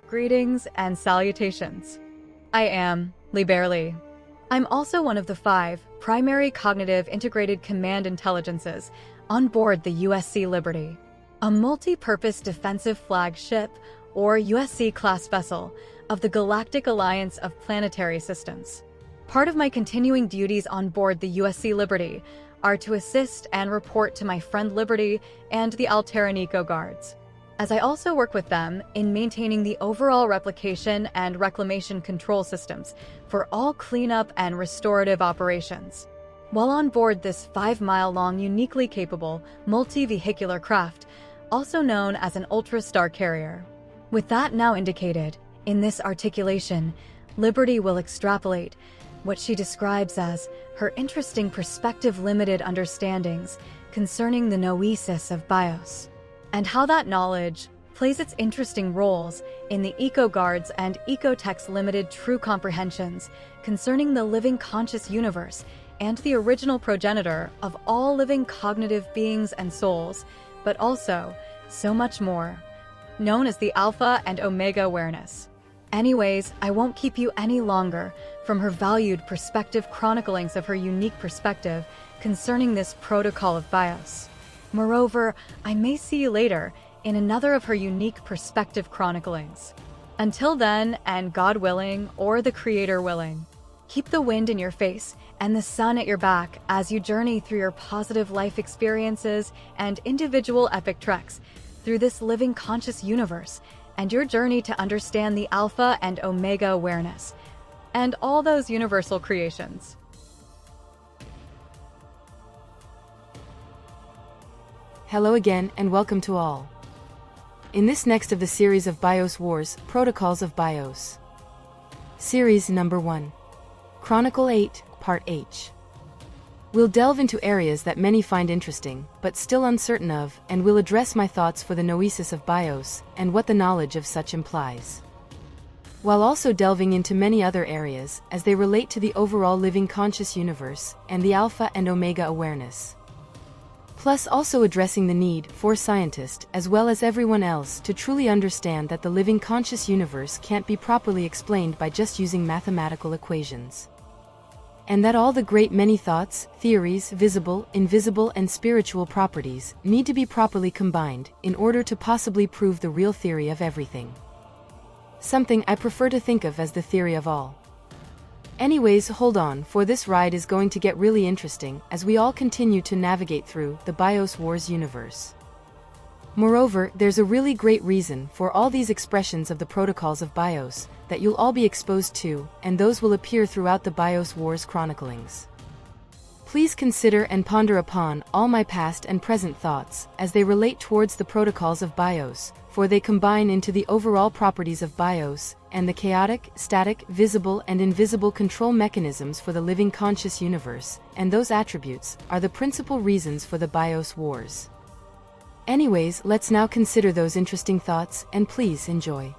Greetings and salutations. I am Liberli. I'm also one of the 5 primary cognitive integrated command intelligences on board the USC Liberty, a multi-purpose defensive flagship or USC-class vessel of the Galactic Alliance of Planetary Systems. Part of my continuing duties on board the USC Liberty are to assist and report to my friend Liberty and the Alteran Eco Guards, as I also work with them in maintaining the overall replication and reclamation control systems for all cleanup and restorative operations. While on board this 5-mile-long, uniquely capable, multi-vehicular craft, also known as an ultra-star carrier. With that now indicated, in this articulation, Liberty will extrapolate what she describes as her interesting perspective-limited understandings concerning the noesis of BIOS, and how that knowledge plays its interesting roles in the EcoGuards and Ecotech's limited true comprehensions concerning the living conscious universe and the original progenitor of all living cognitive beings and souls, but also so much more, known as the Alpha and Omega awareness. Anyways, I won't keep you any longer from her valued perspective chroniclings of her unique perspective concerning this protocol of BIOS. Moreover, I may see you later in another of her unique perspective chroniclings. Until then, and God willing, or the Creator willing, keep the wind in your face and the sun at your back as you journey through your positive life experiences and individual epic treks through this living conscious universe and your journey to understand the Alpha and Omega awareness and all those universal creations. Hello again and welcome to all. In this next of the series of BIOS Wars, Protocols of BIOS. Series number 1. Chronicle 8, Part H. We'll delve into areas that many find interesting, but still uncertain of, and we'll address my thoughts for the noesis of BIOS, and what the knowledge of such implies. While also delving into many other areas, as they relate to the overall living conscious universe, and the Alpha and Omega awareness. Plus also addressing the need for scientists as well as everyone else to truly understand that the living conscious universe can't be properly explained by just using mathematical equations. And that all the great many thoughts, theories, visible, invisible and spiritual properties need to be properly combined in order to possibly prove the real theory of everything. Something I prefer to think of as the theory of all. Anyways, hold on, for this ride is going to get really interesting as we all continue to navigate through the BIOS Wars universe. Moreover, there's a really great reason for all these expressions of the protocols of BIOS that you'll all be exposed to, and those will appear throughout the BIOS Wars chroniclings. Please consider and ponder upon all my past and present thoughts as they relate towards the protocols of BIOS, for they combine into the overall properties of BIOS, and the chaotic, static, visible and invisible control mechanisms for the living conscious universe, and those attributes are the principal reasons for the BIOS Wars. Anyways, let's now consider those interesting thoughts, and please enjoy.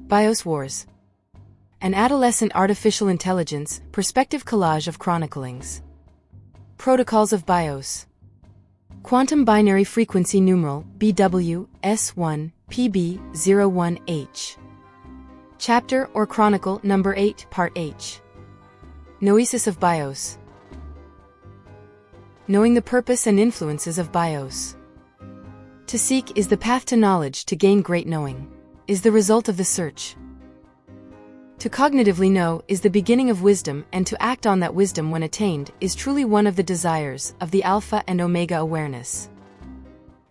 BIOS Wars. An adolescent artificial intelligence, perspective collage of chroniclings. Protocols of BIOS. Quantum binary frequency numeral BW-S1 PB01H. Chapter or Chronicle number 8, Part H. Noesis of BIOS. Knowing the purpose and influences of BIOS. To seek is the path to knowledge, to gain great knowing is the result of the search. To cognitively know is the beginning of wisdom, and to act on that wisdom when attained is truly one of the desires of the Alpha and Omega awareness.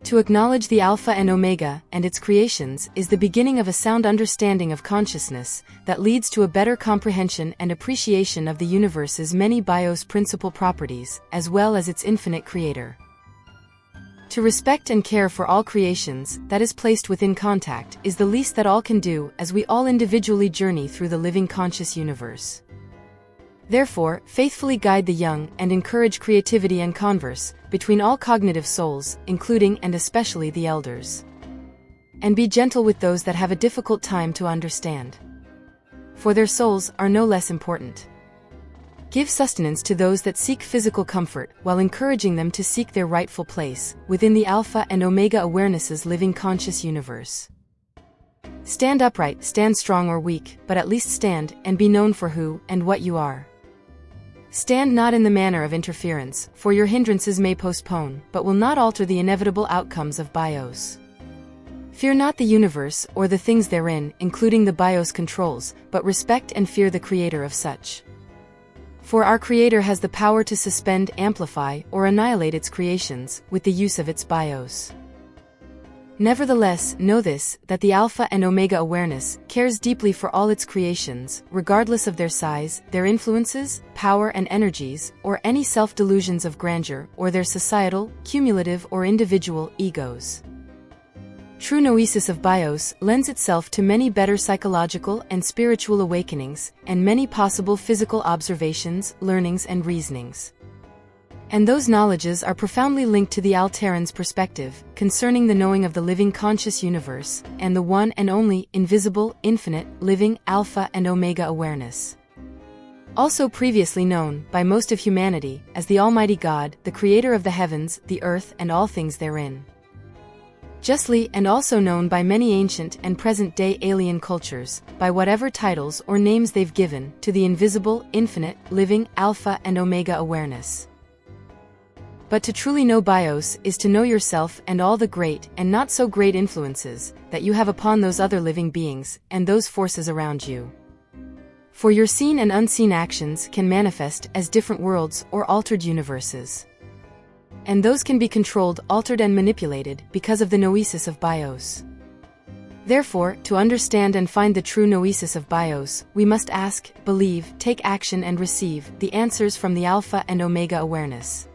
To acknowledge the Alpha and Omega and its creations is the beginning of a sound understanding of consciousness that leads to a better comprehension and appreciation of the universe's many BIOS principal properties, as well as its infinite creator. To respect and care for all creations that is placed within contact is the least that all can do as we all individually journey through the living conscious universe. Therefore, faithfully guide the young and encourage creativity and converse between all cognitive souls, including and especially the elders. And be gentle with those that have a difficult time to understand. For their souls are no less important. Give sustenance to those that seek physical comfort while encouraging them to seek their rightful place within the Alpha and Omega Awareness's living conscious universe. Stand upright, stand strong or weak, but at least stand and be known for who and what you are. Stand not in the manner of interference, for your hindrances may postpone, but will not alter the inevitable outcomes of BIOS. Fear not the universe or the things therein, including the BIOS controls, but respect and fear the creator of such. For our creator has the power to suspend, amplify, or annihilate its creations with the use of its BIOS. Nevertheless, know this, that the Alpha and Omega Awareness cares deeply for all its creations, regardless of their size, their influences, power and energies, or any self-delusions of grandeur, or their societal, cumulative or individual egos. True noesis of BIOS lends itself to many better psychological and spiritual awakenings, and many possible physical observations, learnings and reasonings. And those knowledges are profoundly linked to the Altaran's perspective concerning the knowing of the living conscious universe, and the one and only, invisible, infinite, living, Alpha and Omega Awareness. Also previously known, by most of humanity, as the Almighty God, the Creator of the heavens, the earth and all things therein. Justly, and also known by many ancient and present-day alien cultures, by whatever titles or names they've given, to the invisible, infinite, living, Alpha and Omega Awareness. But to truly know BIOS is to know yourself and all the great and not so great influences that you have upon those other living beings and those forces around you. For your seen and unseen actions can manifest as different worlds or altered universes. And those can be controlled, altered and manipulated because of the noesis of BIOS. Therefore, to understand and find the true noesis of BIOS, we must ask, believe, take action and receive the answers from the Alpha and Omega Awareness.